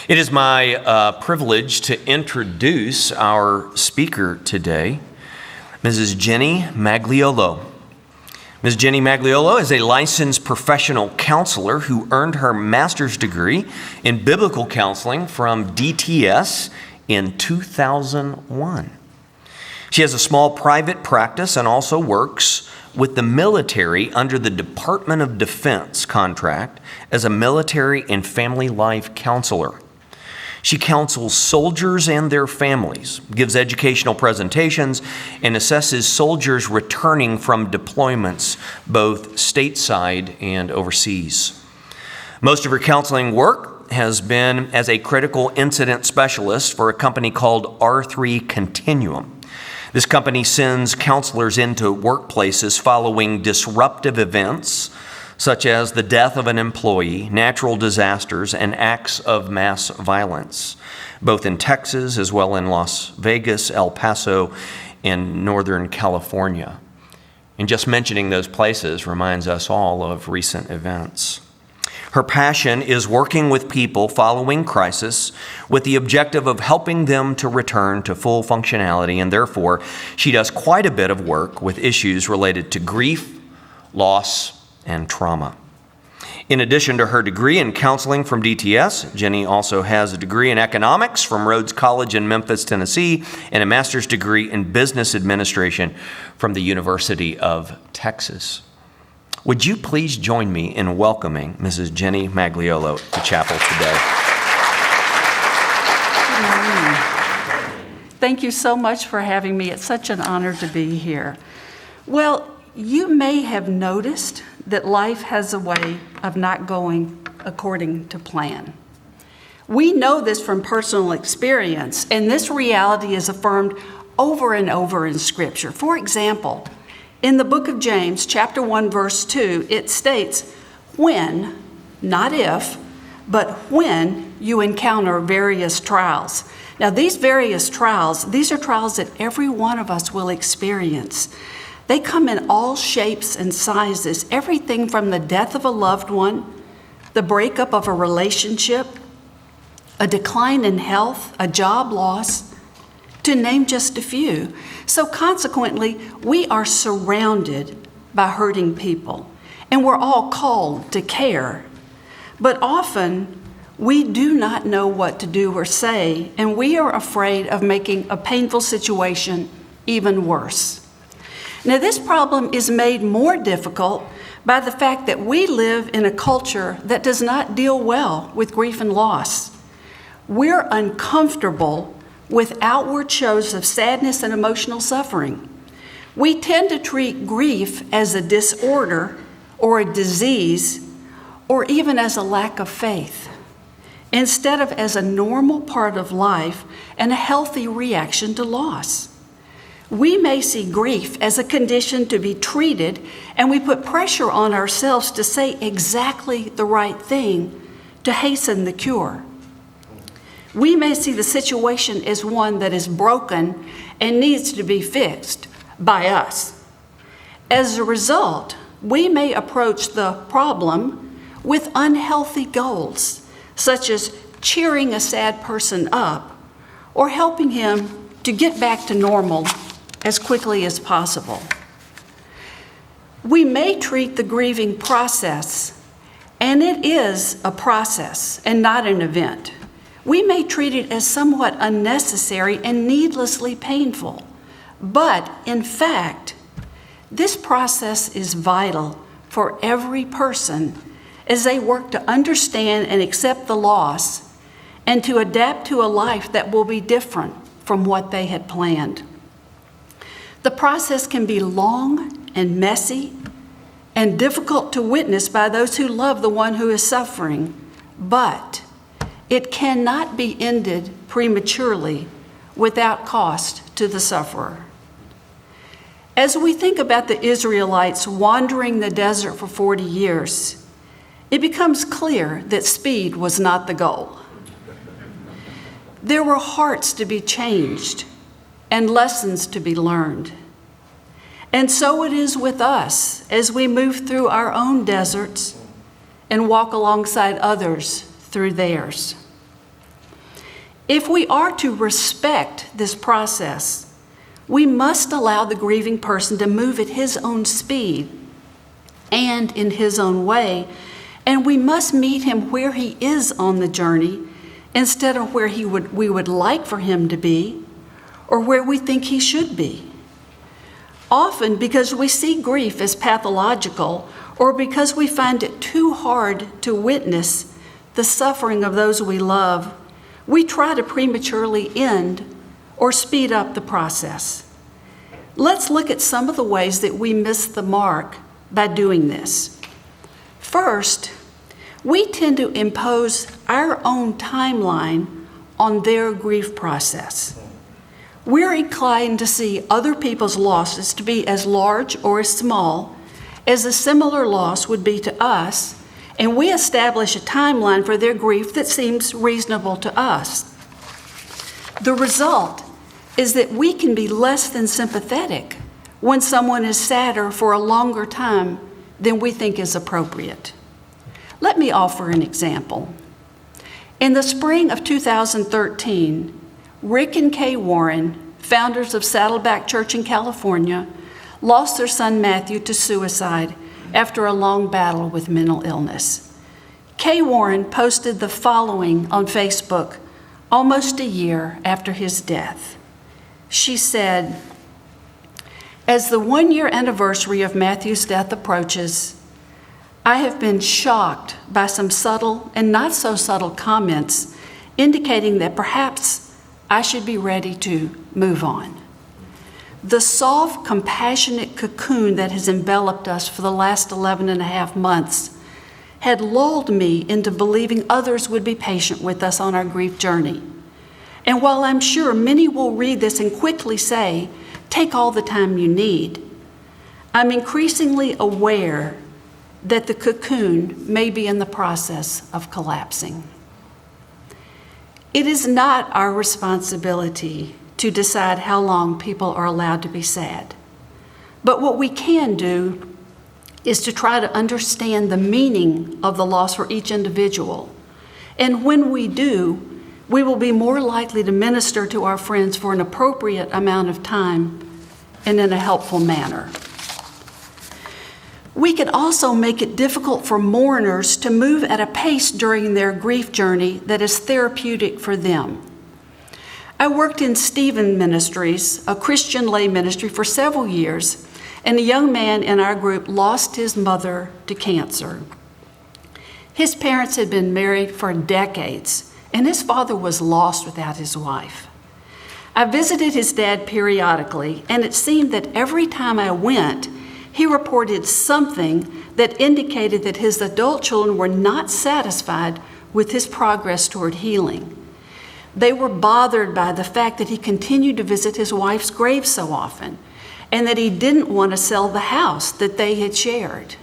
It is my privilege to introduce our speaker today, Mrs. Ginny Magliolo. Ms. Ginny Magliolo is a licensed professional counselor who earned her master's degree in biblical counseling from DTS in 2001. She has a small private practice and also works with the military under the Department of Defense contract as a military and family life counselor. She counsels soldiers and their families, gives educational presentations, and assesses soldiers returning from deployments, both stateside and overseas. Most of her counseling work has been as a critical incident specialist for a company called R3 Continuum. This company sends counselors into workplaces following disruptive events, such as the death of an employee, natural disasters, and acts of mass violence, both in Texas as well in Las Vegas, El Paso, and Northern California. And just mentioning those places reminds us all of recent events. Her passion is working with people following crisis with the objective of helping them to return to full functionality, and therefore she does quite a bit of work with issues related to grief, loss, and trauma. In addition to her degree in counseling from DTS, Ginny also has a degree in economics from Rhodes College in Memphis, Tennessee, and a master's degree in business administration from the University of Texas. Would you please join me in welcoming Mrs. Ginny Magliolo to chapel today? Thank you so much for having me. It's such an honor to be here. Well, you may have noticed that life has a way of not going according to plan. We know this from personal experience, and this reality is affirmed over and over in Scripture. For example, in the book of James, chapter 1, verse 2, it states, when, not if, but when you encounter various trials. Now, these various trials, these are trials that every one of us will experience. They come in all shapes and sizes, everything from the death of a loved one, the breakup of a relationship, a decline in health, a job loss, to name just a few. So consequently, we are surrounded by hurting people, and we're all called to care. But often, we do not know what to do or say, and we are afraid of making a painful situation even worse. Now, this problem is made more difficult by the fact that we live in a culture that does not deal well with grief and loss. We're uncomfortable with outward shows of sadness and emotional suffering. We tend to treat grief as a disorder or a disease or even as a lack of faith, instead of as a normal part of life and a healthy reaction to loss. We may see grief as a condition to be treated, and we put pressure on ourselves to say exactly the right thing to hasten the cure. We may see the situation as one that is broken and needs to be fixed by us. As a result, we may approach the problem with unhealthy goals, such as cheering a sad person up or helping him to get back to normal as quickly as possible. We may treat the grieving process, and it is a process and not an event. We may treat it as somewhat unnecessary and needlessly painful. But in fact, this process is vital for every person as they work to understand and accept the loss and to adapt to a life that will be different from what they had planned. The process can be long and messy and difficult to witness by those who love the one who is suffering, but it cannot be ended prematurely without cost to the sufferer. As we think about the Israelites wandering the desert for 40 years, it becomes clear that speed was not the goal. There were hearts to be changed and lessons to be learned. And so it is with us as we move through our own deserts and walk alongside others through theirs. If we are to respect this process, we must allow the grieving person to move at his own speed and in his own way, and we must meet him where he is on the journey instead of where we would like for him to be or where we think he should be. Often, because we see grief as pathological or because we find it too hard to witness the suffering of those we love, we try to prematurely end or speed up the process. Let's look at some of the ways that we miss the mark by doing this. First, we tend to impose our own timeline on their grief process. We're inclined to see other people's losses to be as large or as small as a similar loss would be to us, and we establish a timeline for their grief that seems reasonable to us. The result is that we can be less than sympathetic when someone is sadder for a longer time than we think is appropriate. Let me offer an example. In the spring of 2013, Rick and Kay Warren, founders of Saddleback Church in California, lost their son Matthew to suicide after a long battle with mental illness. Kay Warren posted the following on Facebook almost a year after his death. She said, "As the 1-year anniversary of Matthew's death approaches, I have been shocked by some subtle and not so subtle comments indicating that perhaps I should be ready to move on. The soft, compassionate cocoon that has enveloped us for the last 11 and a half months had lulled me into believing others would be patient with us on our grief journey. And while I'm sure many will read this and quickly say, 'Take all the time you need,' I'm increasingly aware that the cocoon may be in the process of collapsing." It is not our responsibility to decide how long people are allowed to be sad. But what we can do is to try to understand the meaning of the loss for each individual. And when we do, we will be more likely to minister to our friends for an appropriate amount of time and in a helpful manner. We can also make it difficult for mourners to move at a pace during their grief journey that is therapeutic for them. I worked in Stephen Ministries, a Christian lay ministry, for several years, and a young man in our group lost his mother to cancer. His parents had been married for decades, and his father was lost without his wife. I visited his dad periodically, and it seemed that every time I went, he reported something that indicated that his adult children were not satisfied with his progress toward healing. They were bothered by the fact that he continued to visit his wife's grave so often, and that he didn't want to sell the house that they had shared.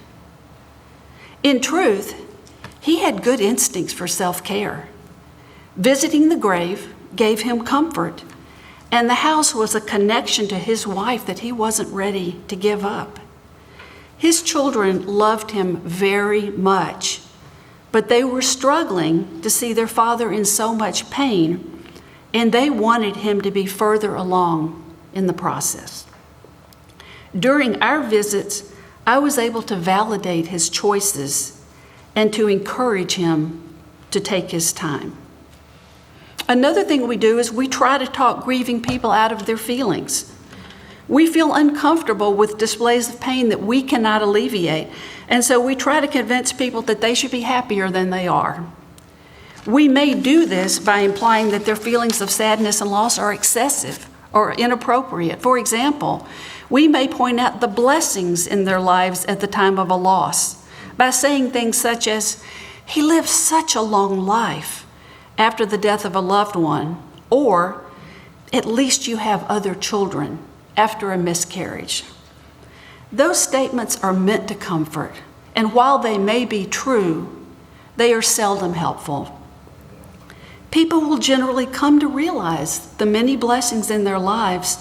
In truth, he had good instincts for self-care. Visiting the grave gave him comfort, and the house was a connection to his wife that he wasn't ready to give up. His children loved him very much, but they were struggling to see their father in so much pain, and they wanted him to be further along in the process. During our visits, I was able to validate his choices and to encourage him to take his time. Another thing we do is we try to talk grieving people out of their feelings. We feel uncomfortable with displays of pain that we cannot alleviate, and so we try to convince people that they should be happier than they are. We may do this by implying that their feelings of sadness and loss are excessive or inappropriate. For example, we may point out the blessings in their lives at the time of a loss by saying things such as, "He lived such a long life," after the death of a loved one, or, "At least you have other children," after a miscarriage. Those statements are meant to comfort, and while they may be true, they are seldom helpful. People will generally come to realize the many blessings in their lives,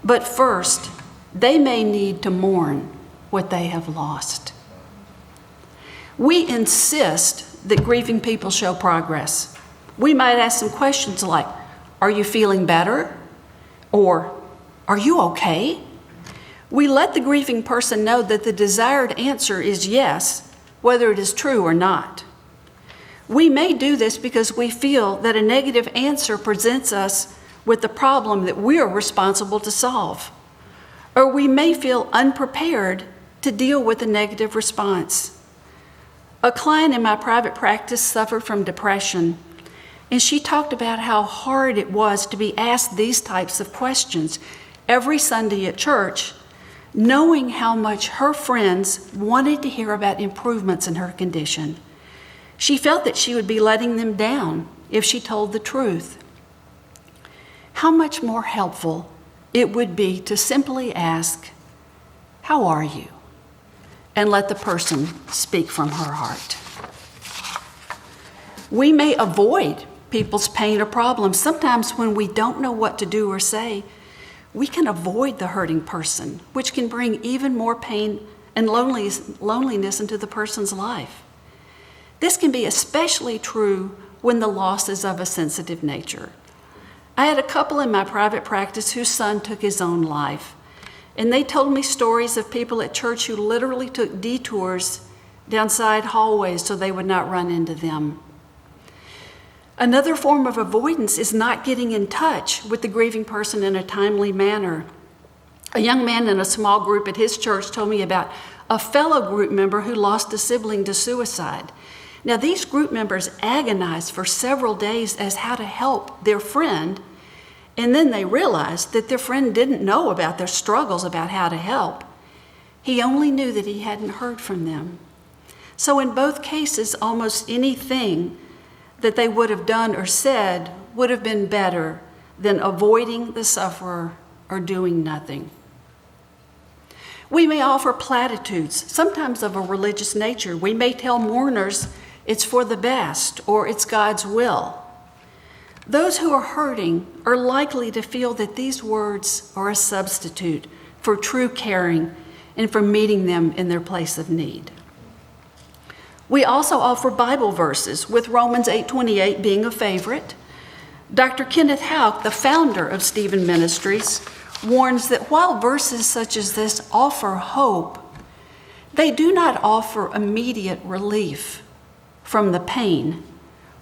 but first, they may need to mourn what they have lost. We insist that grieving people show progress. We might ask some questions like, "Are you feeling better?" Or, "Are you okay?" We let the grieving person know that the desired answer is yes, whether it is true or not. We may do this because we feel that a negative answer presents us with the problem that we are responsible to solve. Or we may feel unprepared to deal with a negative response. A client in my private practice suffered from depression, and she talked about how hard it was to be asked these types of questions every Sunday at church, knowing how much her friends wanted to hear about improvements in her condition. She felt that she would be letting them down if she told the truth. How much more helpful it would be to simply ask, "How are you?" and let the person speak from her heart. We may avoid people's pain or problems. Sometimes when we don't know what to do or say, we can avoid the hurting person, which can bring even more pain and loneliness into the person's life. This can be especially true when the loss is of a sensitive nature. I had a couple in my private practice whose son took his own life, and they told me stories of people at church who literally took detours down side hallways so they would not run into them. Another form of avoidance is not getting in touch with the grieving person in a timely manner. A young man in a small group at his church told me about a fellow group member who lost a sibling to suicide. Now, these group members agonized for several days as how to help their friend, and then they realized that their friend didn't know about their struggles about how to help. He only knew that he hadn't heard from them. So in both cases, almost anything that they would have done or said would have been better than avoiding the sufferer or doing nothing. We may offer platitudes, sometimes of a religious nature. We may tell mourners it's for the best or it's God's will. Those who are hurting are likely to feel that these words are a substitute for true caring and for meeting them in their place of need. We also offer Bible verses, with Romans 8:28 being a favorite. Dr. Kenneth Houck, the founder of Stephen Ministries, warns that while verses such as this offer hope, they do not offer immediate relief from the pain,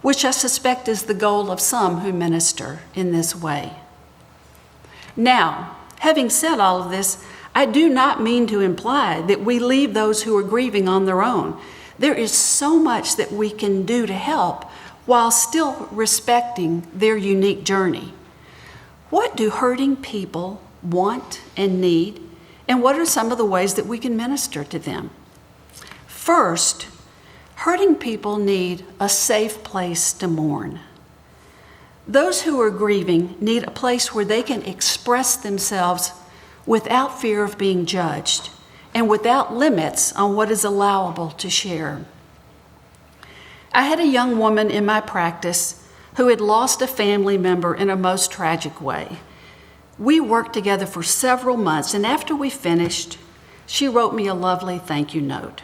which I suspect is the goal of some who minister in this way. Now, having said all of this, I do not mean to imply that we leave those who are grieving on their own. There is so much that we can do to help while still respecting their unique journey. What do hurting people want and need, and what are some of the ways that we can minister to them? First, hurting people need a safe place to mourn. Those who are grieving need a place where they can express themselves without fear of being judged and without limits on what is allowable to share. I had a young woman in my practice who had lost a family member in a most tragic way. We worked together for several months, and after we finished, she wrote me a lovely thank you note.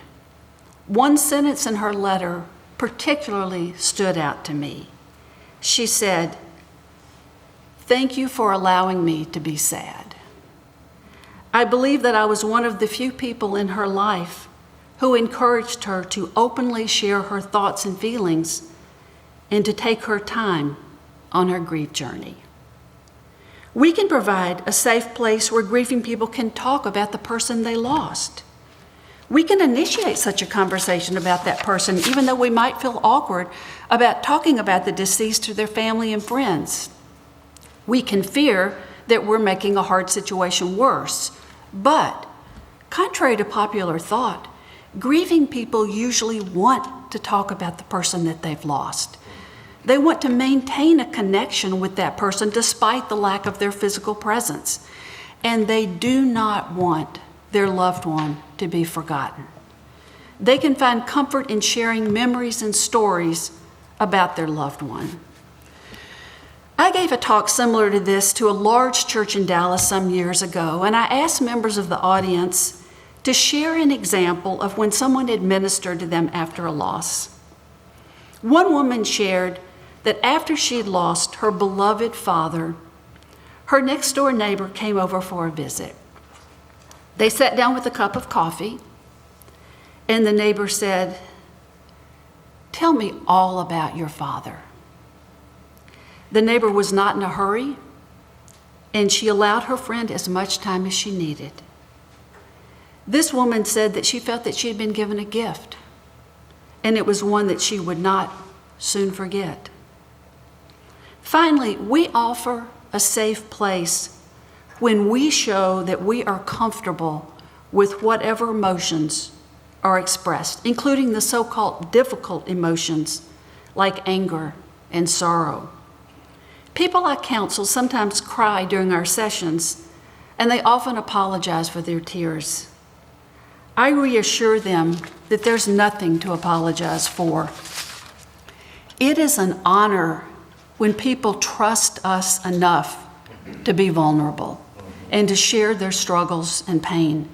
One sentence in her letter particularly stood out to me. She said, "Thank you for allowing me to be sad." I believe that I was one of the few people in her life who encouraged her to openly share her thoughts and feelings and to take her time on her grief journey. We can provide a safe place where grieving people can talk about the person they lost. We can initiate such a conversation about that person, even though we might feel awkward about talking about the deceased to their family and friends. We can fear that we're making a hard situation worse. But, contrary to popular thought, grieving people usually want to talk about the person that they've lost. They want to maintain a connection with that person despite the lack of their physical presence. And they do not want their loved one to be forgotten. They can find comfort in sharing memories and stories about their loved one. I gave a talk similar to this to a large church in Dallas some years ago, and I asked members of the audience to share an example of when someone had ministered to them after a loss. One woman shared that after she'd lost her beloved father, her next door neighbor came over for a visit. They sat down with a cup of coffee, and the neighbor said, "Tell me all about your father." The neighbor was not in a hurry, and she allowed her friend as much time as she needed. This woman said that she felt that she had been given a gift, and it was one that she would not soon forget. Finally, we offer a safe place when we show that we are comfortable with whatever emotions are expressed, including the so-called difficult emotions like anger and sorrow. People I counsel sometimes cry during our sessions, and they often apologize for their tears. I reassure them that there's nothing to apologize for. It is an honor when people trust us enough to be vulnerable and to share their struggles and pain.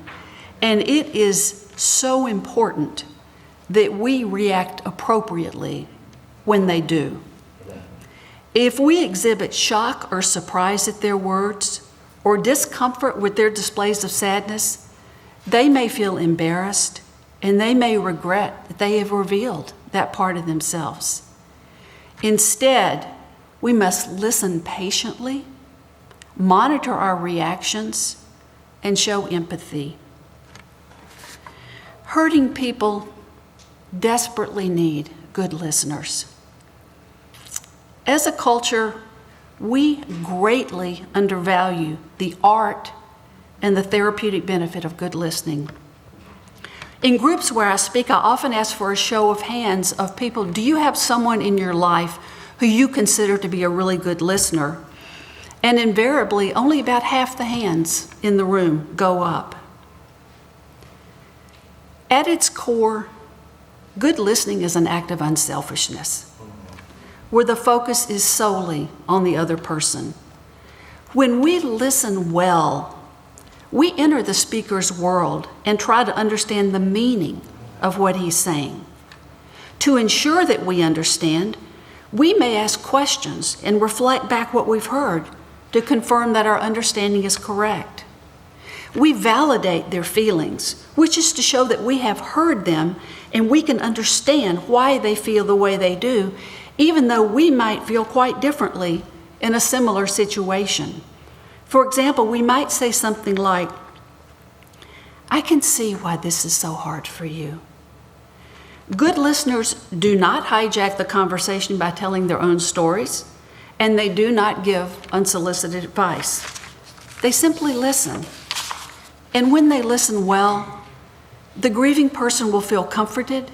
And it is so important that we react appropriately when they do. If we exhibit shock or surprise at their words or discomfort with their displays of sadness, they may feel embarrassed and they may regret that they have revealed that part of themselves. Instead, we must listen patiently, monitor our reactions, and show empathy. Hurting people desperately need good listeners. As a culture, we greatly undervalue the art and the therapeutic benefit of good listening. In groups where I speak, I often ask for a show of hands of people. Do you have someone in your life who you consider to be a really good listener? And invariably, only about half the hands in the room go up. At its core, good listening is an act of unselfishness, where the focus is solely on the other person. When we listen well, we enter the speaker's world and try to understand the meaning of what he's saying. To ensure that we understand, we may ask questions and reflect back what we've heard to confirm that our understanding is correct. We validate their feelings, which is to show that we have heard them and we can understand why they feel the way they do, even though we might feel quite differently in a similar situation. For example, we might say something like, "I can see why this is so hard for you." Good listeners do not hijack the conversation by telling their own stories, and they do not give unsolicited advice. They simply listen. And when they listen well, the grieving person will feel comforted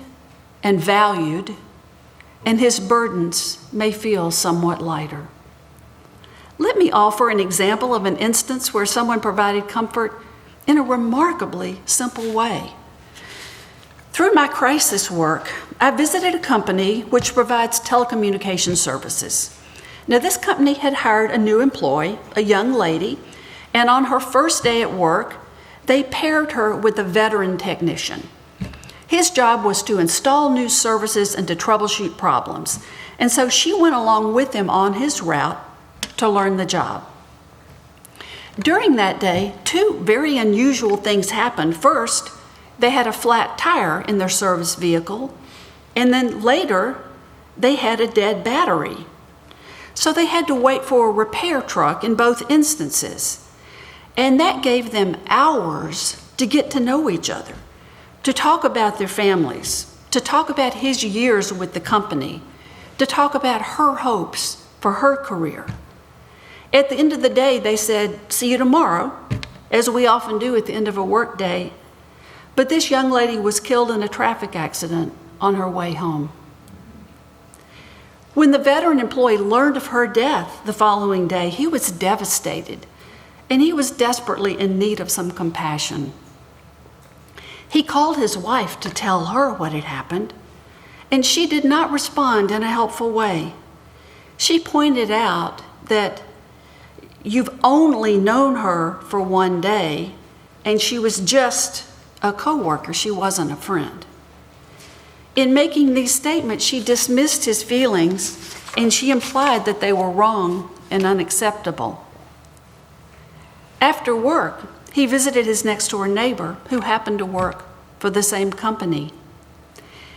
and valued, and his burdens may feel somewhat lighter. Let me offer an example of an instance where someone provided comfort in a remarkably simple way. Through my crisis work, I visited a company which provides telecommunication services. Now, this company had hired a new employee, a young lady, and on her first day at work, they paired her with a veteran technician. His job was to install new services and to troubleshoot problems, and so she went along with him on his route to learn the job. During that day, two very unusual things happened. First, they had a flat tire in their service vehicle, and then later, they had a dead battery. So they had to wait for a repair truck in both instances. And that gave them hours to get to know each other, to talk about their families, to talk about his years with the company, to talk about her hopes for her career. At the end of the day, they said, "See you tomorrow," as we often do at the end of a work day. But this young lady was killed in a traffic accident on her way home. When the veteran employee learned of her death the following day, he was devastated, and he was desperately in need of some compassion. He called his wife to tell her what had happened, and she did not respond in a helpful way. She pointed out that you've only known her for one day, and she was just a coworker. She wasn't a friend. In making these statements, she dismissed his feelings and she implied that they were wrong and unacceptable. After work, he visited his next-door neighbor who happened to work for the same company.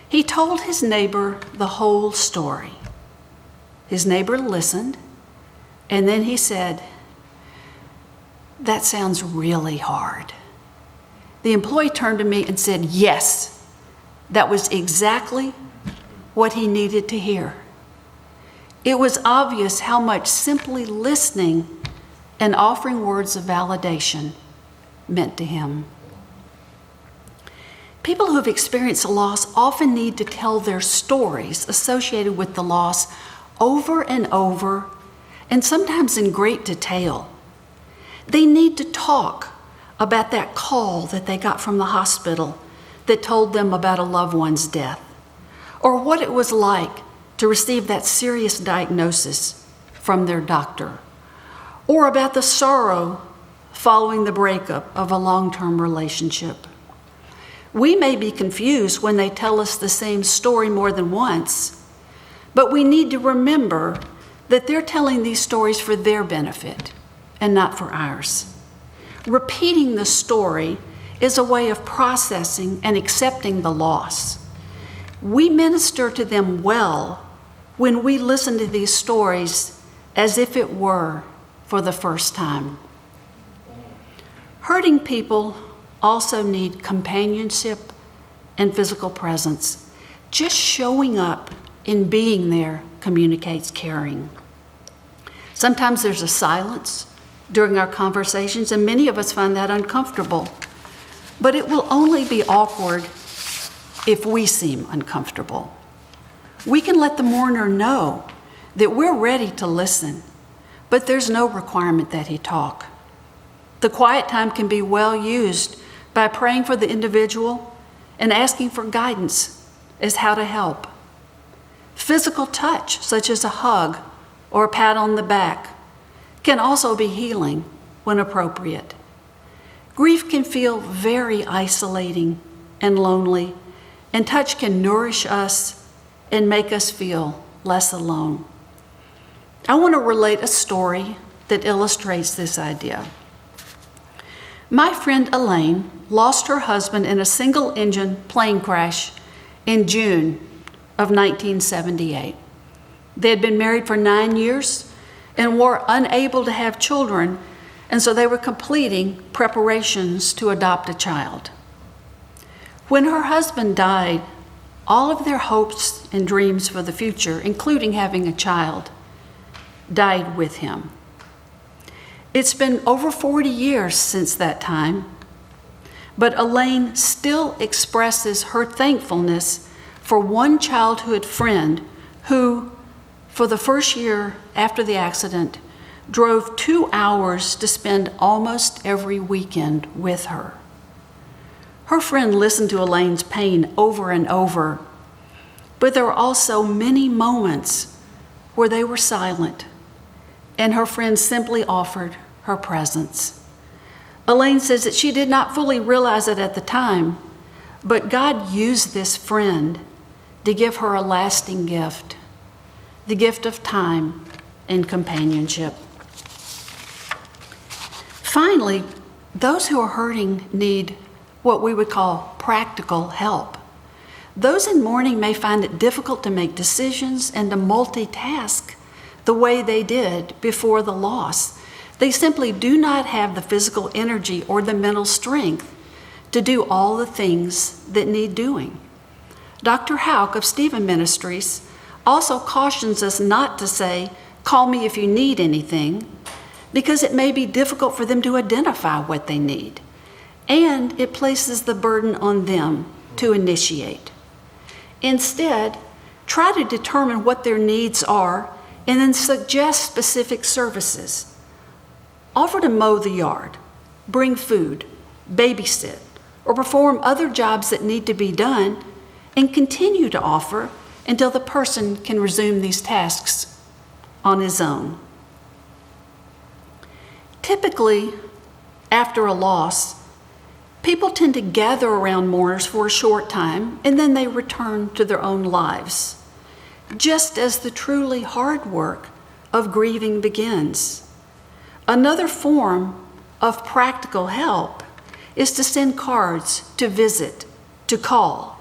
He told his neighbor the whole story. His neighbor listened, and then he said, "That sounds really hard." The employee turned to me and said, "Yes, that was exactly what he needed to hear." It was obvious how much simply listening and offering words of validation meant to him. People who have experienced a loss often need to tell their stories associated with the loss over and over, and sometimes in great detail. They need to talk about that call that they got from the hospital that told them about a loved one's death, or what it was like to receive that serious diagnosis from their doctor, or about the sorrow following the breakup of a long-term relationship. We may be confused when they tell us the same story more than once, but we need to remember that they're telling these stories for their benefit and not for ours. Repeating the story is a way of processing and accepting the loss. We minister to them well when we listen to these stories as if it were for the first time. Hurting people also need companionship and physical presence. Just showing up and being there communicates caring. Sometimes there's a silence during our conversations, and many of us find that uncomfortable. But it will only be awkward if we seem uncomfortable. We can let the mourner know that we're ready to listen, but there's no requirement that he talk. The quiet time can be well used by praying for the individual and asking for guidance as how to help. Physical touch, such as a hug or a pat on the back, can also be healing when appropriate. Grief can feel very isolating and lonely, and touch can nourish us and make us feel less alone. I want to relate a story that illustrates this idea. My friend Elaine lost her husband in a single-engine plane crash in June of 1978. They had been married for 9 years and were unable to have children, and so they were completing preparations to adopt a child. When her husband died, all of their hopes and dreams for the future, including having a child, died with him. It's been over 40 years since that time, but Elaine still expresses her thankfulness for one childhood friend who, for the first year after the accident, drove 2 hours to spend almost every weekend with her. Her friend listened to Elaine's pain over and over, but there were also many moments where they were silent, and her friend simply offered her presence. Elaine says that she did not fully realize it at the time, but God used this friend to give her a lasting gift, the gift of time and companionship. Finally, those who are hurting need what we would call practical help. Those in mourning may find it difficult to make decisions and to multitask the way they did before the loss. They simply do not have the physical energy or the mental strength to do all the things that need doing. Dr. Houck of Stephen Ministries also cautions us not to say, "Call me if you need anything," because it may be difficult for them to identify what they need, and it places the burden on them to initiate. Instead, try to determine what their needs are and then suggest specific services. Offer to mow the yard, bring food, babysit, or perform other jobs that need to be done, and continue to offer until the person can resume these tasks on his own. Typically, after a loss, people tend to gather around mourners for a short time, and then they return to their own lives. just as the truly hard work of grieving begins. Another form of practical help is to send cards, to visit, to call,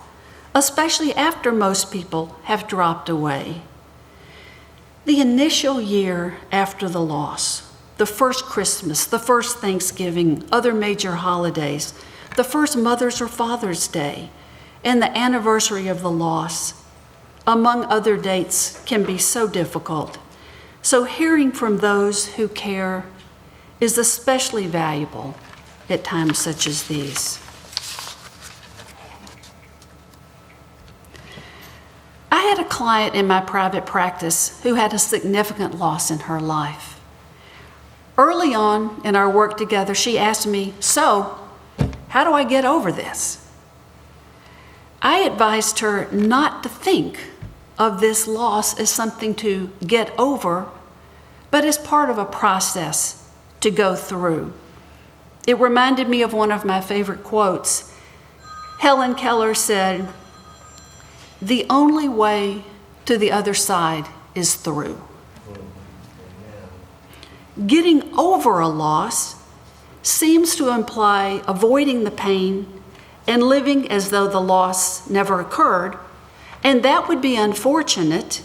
especially after most people have dropped away. The initial year after the loss, the first Christmas, the first Thanksgiving, other major holidays, the first Mother's or Father's Day, and the anniversary of the loss, among other dates, can be so difficult. So hearing from those who care is especially valuable at times such as these. I had a client in my private practice who had a significant loss in her life. Early on in our work together, she asked me, "So, how do I get over this?" I advised her not to think of this loss as something to get over, but as part of a process to go through. It reminded me of one of my favorite quotes. Helen Keller said, "The only way to the other side is through." Getting over a loss seems to imply avoiding the pain and living as though the loss never occurred, and that would be unfortunate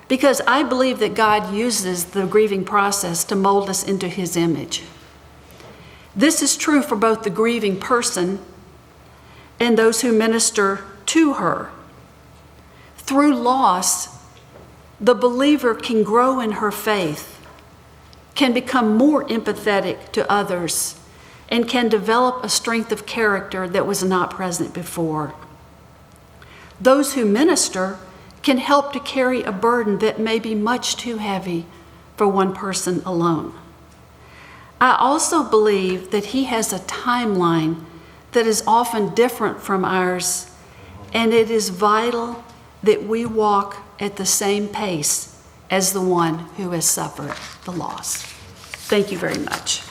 because I believe that God uses the grieving process to mold us into His image. This is true for both the grieving person and those who minister to her. Through loss, the believer can grow in her faith, can become more empathetic to others, and can develop a strength of character that was not present before. Those who minister can help to carry a burden that may be much too heavy for one person alone. I also believe that He has a timeline that is often different from ours, and it is vital that we walk at the same pace as the one who has suffered the loss. Thank you very much.